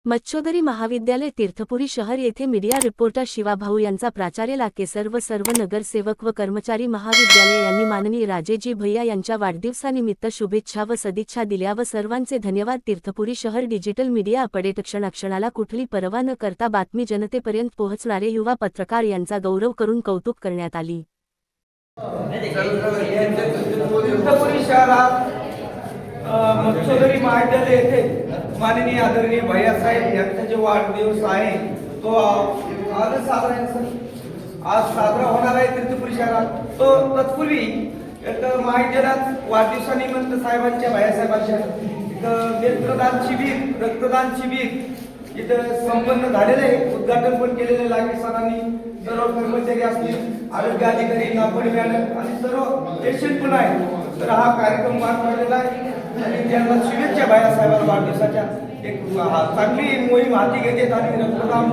मच्छोदरी महाविद्यालय तीर्थपुरी शहर येथे मीडिया रिपोर्टर शिवाभाऊ यांचा प्राचार्य लाके सर्व नगरसेवक व कर्मचारी महाविद्यालय यांनी माननीय राजेजी भैया यांच्या वाढदिवसानिमित्त शुभेच्छा व सदिच्छा दिल्या व सर्वांचे धन्यवाद। तीर्थपुरी शहर डिजिटल मीडिया अपडेट क्षणाक्षणाला कुठली पर्वा न करता बातमी जनतेपर्यंत पोहोचणारे युवा पत्रकार यांचा गौरव करून कौतुक करण्यात आली। तीर्थपुरी शहरात मच्छोदरी महाविद्यालय येथे माननीय आदरणीय भैयासाहेब यांचा जो वाढदिवस आहे तो आज साजरा होणार आहे तीर्थपुरी शहरात। तो तत्पूर्वी महाविद्यालयात वाढदिवसानिमित्त साहेबांच्या भैयासाहेबांच्या रक्तदान शिबिर इथं संपन्न झालेले आहे। उद्घाटन पण केलेले लागे सरांनी, सर्व कर्मचारी असतील, आरोग्य अधिकारी, नागपूर मॅडम आणि सर्व पेशंट पण आहे। तर हा कार्यक्रम पार पडलेला आहे आणि त्यांना शुभेच्छा भैयासाहेबांना वाढदिवसाच्या। एक चांगली मोहीम हाती घेतात आणि रक्तदान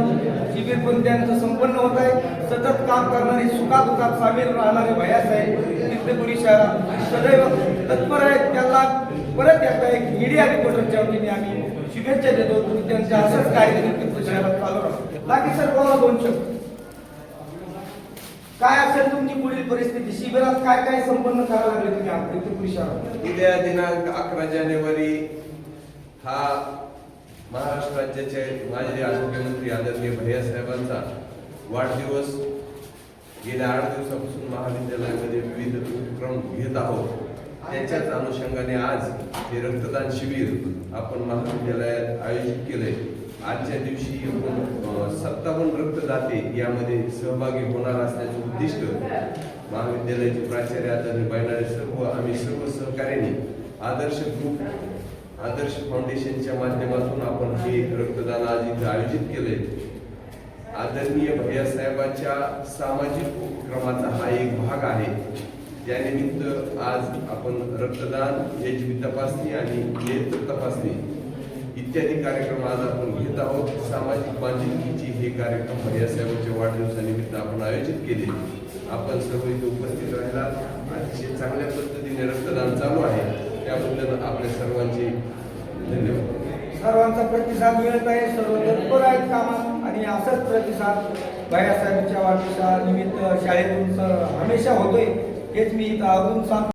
शिबिर पण त्यांचं संपन्न होत आहे। सतत काम करणारे, सुखादुखात सामील राहणारे भैयासाहेब तीर्थपुरी शहरात सदैव तत्पर आहेत। त्यांना परत एकदा एक मीडिया रिपोर्टरच्या वतीने आम्ही शुभेच्छा देतो। त्यांच्या असंच कार्यक्रम तीर्थपुरी शहरात चालू राहतो। बाकी सर बोला दोन शब्द, काय असेल तुमची पुढील परिस्थिती? शिबिरात काय काय संपन्न करायला लागले तुम्ही तीर्थपुरी शहरात? उद्या दिनांक 11 जानेवारी हा महाराष्ट्र राज्याचे माजी आरोग्यमंत्री आदरणीय भैयासाहेबांचा वाढदिवस। गेल्या 8 दिवसापासून महाविद्यालयामध्ये विविध उपक्रम घेत आहोत। त्याच्याच अनुषंगाने आज हे रक्तदान शिबिर आपण महाविद्यालयात आयोजित केले। आजच्या दिवशी 57 रक्तदाते यामध्ये सहभागी होणार असल्याचे उद्दिष्ट महाविद्यालयाचे प्राचार्य आदरणीय बैनाडे सर्व आम्ही सर्व सहकार्याने आदर्श ग्रुप, आदर्श फाउंडेशनच्या माध्यमातून आपण हे रक्तदान आज इथे आयोजित केले। आदरणीय भैयासाहेबांच्या सामाजिक उपक्रमाचा हा एक भाग आहे। त्यानिमित्त आज आपण रक्तदान, एचबी तपासणी आणि नेत्र तपासणी इत्यादी कार्यक्रम आज आपण घेत आहोत। सामाजिक बांधिलकीचे हे कार्यक्रम भैयासाहेबांच्या वाढदिवसानिमित्त आपण आयोजित केले। आपण सर्व इथे उपस्थित राहिला, अतिशय चांगल्या पद्धतीने रक्तदान चालू आहे, त्याबद्दल आपल्या सर्वांचे धन्यवाद। सर्वांचा प्रतिसाद मिळत आहे, सर्व तत्पर आहेत कामात आणि असाच प्रतिसाद भैयासाहेबांच्या वाढदिवसानिमित्त शाळेतून हमेशा होतोय, हेच मी इथं अजून सांगतो।